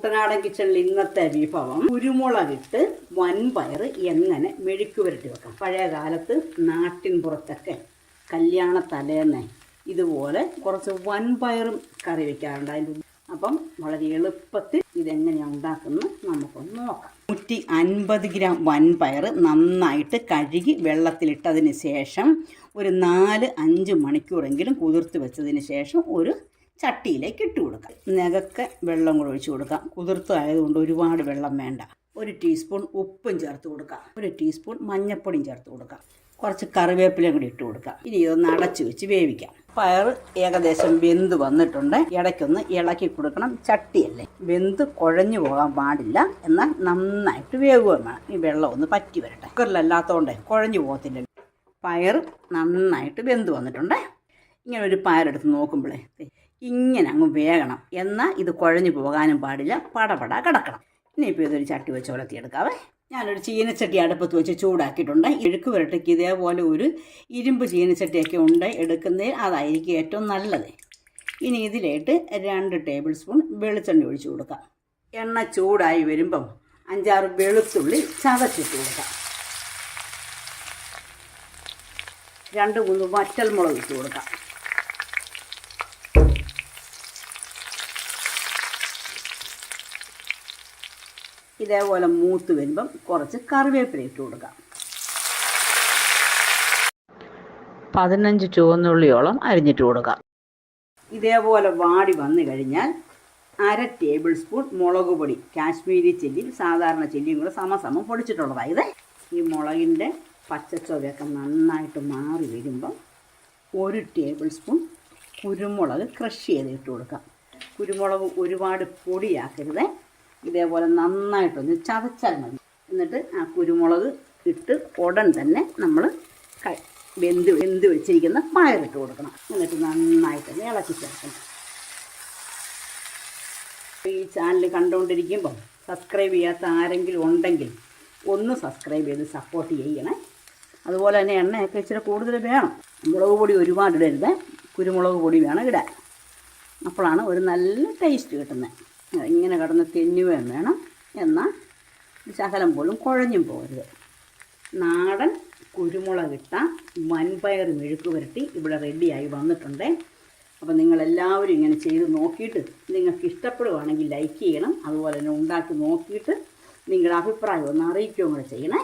കുട്ടനാടൻ കിച്ചണിൽ ഇന്നത്തെ വിഭവം കുരുമുളകിട്ട് വൻപയർ എങ്ങനെ മെഴുക്ക് പുരട്ടി വെക്കാം. പഴയ കാലത്ത് നാട്ടിൻ പുറത്തൊക്കെ കല്യാണ തലേന്ന് ഇതുപോലെ കുറച്ച് വൻപയറും കറി വെക്കാറുണ്ട്. അപ്പം വളരെ എളുപ്പത്തിൽ ഇതെങ്ങനെയാണ് ഉണ്ടാക്കുന്നത് നമുക്കൊന്ന് നോക്കാം. 150 ഗ്രാം വൻപയർ നന്നായിട്ട് കഴുകി വെള്ളത്തിലിട്ടതിന് ശേഷം ഒരു 4-5 മണിക്കൂറെങ്കിലും കുതിർത്ത് വെച്ചതിന് ശേഷം ഒരു ചട്ടിയിലേക്ക് ഇട്ട് കൊടുക്കാം. നെകക്കെ വെള്ളം കൂടെ ഒഴിച്ച് കൊടുക്കാം. കുതിർത്തായതുകൊണ്ട് ഒരുപാട് വെള്ളം വേണ്ട. 1 ടീസ്പൂൺ ഉപ്പും ചേർത്ത് കൊടുക്കാം. 1 ടീസ്പൂൺ മഞ്ഞൾപ്പൊടിയും ചേർത്ത് കൊടുക്കാം. കുറച്ച് കറിവേപ്പിലയും കൂടി ഇട്ട് കൊടുക്കാം. ഇനി ഇതൊന്ന് അടച്ചു വെച്ച് വേവിക്കാം. പയർ ഏകദേശം വെന്ത് വന്നിട്ടുണ്ട്. ഇടയ്ക്കൊന്ന് ഇളക്കി കൊടുക്കണം. ചട്ടിയല്ലേ, വെന്ത് കുഴഞ്ഞു പോകാൻ പാടില്ല. എന്നാൽ നന്നായിട്ട് വേവുകയും വേണം. ഈ വെള്ളം ഒന്ന് പറ്റി വരട്ടെ. കുക്കറിലല്ലാത്തതുകൊണ്ട് കുഴഞ്ഞു പോകത്തില്ല. പയർ നന്നായിട്ട് വെന്ത് വന്നിട്ടുണ്ട്. ഇങ്ങനെ ഒരു പയറെടുത്ത് നോക്കുമ്പോഴേ ഇങ്ങനെ അങ്ങ് വേകണം. എന്നാൽ ഇത് കുഴഞ്ഞു പോകാനും പാടില്ല, പടപട കിടക്കണം. ഇനിയിപ്പോൾ ഇതൊരു ചട്ടി വെച്ച് ഉലർത്തിയെടുക്കാവേ. ഞാനൊരു ചീനച്ചട്ടി അടുപ്പത്ത് വെച്ച് ചൂടാക്കിയിട്ടുണ്ട്. മെഴുക്ക് പുരട്ടിക്ക് ഇതേപോലെ ഒരു ഇരുമ്പ് ചീനച്ചട്ടിയൊക്കെ ഉണ്ട് എടുക്കുന്നതിൽ, അതായിരിക്കും ഏറ്റവും നല്ലത്. ഇനി ഇതിലേക്ക് 2 ടേബിൾ സ്പൂൺ വെളിച്ചെണ്ണ ഒഴിച്ച് കൊടുക്കാം. എണ്ണ ചൂടായി വരുമ്പം 5-6 വെളുത്തുള്ളി ചതച്ചിട്ട് കൊടുക്കാം. 2-3 വറ്റൽമുളക് ഇട്ട് കൊടുക്കാം. ഇതേപോലെ മൂത്ത് വരുമ്പം കുറച്ച് കറിവേപ്പില ഇട്ട് കൊടുക്കാം. 15 ചുവന്നുള്ളിയോളം അരിഞ്ഞിട്ട് കൊടുക്കാം. ഇതേപോലെ വാടി വന്നു കഴിഞ്ഞാൽ 1/2 ടേബിൾ സ്പൂൺ മുളക് പൊടി, കാശ്മീരി ചില്ലിയും സാധാരണ ചില്ലിയും കൂടെ സമസമം പൊടിച്ചിട്ടുള്ളതായത്. ഈ മുളകിൻ്റെ പച്ചച്ചൊവയൊക്കെ നന്നായിട്ട് മാറി വരുമ്പം 1 ടേബിൾ സ്പൂൺ കുരുമുളക് ക്രഷ് ചെയ്തിട്ട് കൊടുക്കാം. കുരുമുളക് ഒരുപാട് പൊടിയാക്കരുത്. ഇതേപോലെ നന്നായിട്ടൊന്ന് ചതച്ചാൽ മതി. എന്നിട്ട് ആ കുരുമുളക് ഇട്ട് ഉടൻ തന്നെ നമ്മൾ വെന്ത് വെച്ചിരിക്കുന്ന പയറിട്ട് കൊടുക്കണം. എന്നിട്ട് നന്നായിട്ടൊന്ന് ഇളക്കി ചേർക്കണം. ഈ ചാനൽ കണ്ടുകൊണ്ടിരിക്കുമ്പോൾ സബ്സ്ക്രൈബ് ചെയ്യാത്ത ആരെങ്കിലും ഉണ്ടെങ്കിൽ ഒന്ന് സബ്സ്ക്രൈബ് ചെയ്ത് സപ്പോർട്ട് ചെയ്യണേ. അതുപോലെ തന്നെ എണ്ണയൊക്കെ ഇച്ചിരി കൂടുതൽ വേണം. മുളക് പൊടി ഒരുപാട് ഇടരുത്, കുരുമുളക് പൊടി വേണം ഇടാൻ. അപ്പോഴാണ് ഒരു നല്ല ടേസ്റ്റ് കിട്ടുന്നത്. ഇങ്ങനെ കിടന്ന് തെന്നുകയും വേണം, എന്നാൽ ശകലം പോലും കുഴഞ്ഞും പോകരുത്. നാടൻ കുരുമുളകിട്ട വൻപയർ മെഴുക്ക് പുരട്ടി ഇവിടെ റെഡിയായി വന്നിട്ടുണ്ട്. അപ്പോൾ നിങ്ങളെല്ലാവരും ഇങ്ങനെ ചെയ്ത് നോക്കിയിട്ട് നിങ്ങൾക്ക് ഇഷ്ടപ്പെടുകയാണെങ്കിൽ ലൈക്ക് ചെയ്യണം. അതുപോലെ തന്നെ ഉണ്ടാക്കി നോക്കിയിട്ട് നിങ്ങളുടെ അഭിപ്രായം ഒന്ന് അറിയിക്കുകയും കൂടെ ചെയ്യണേ.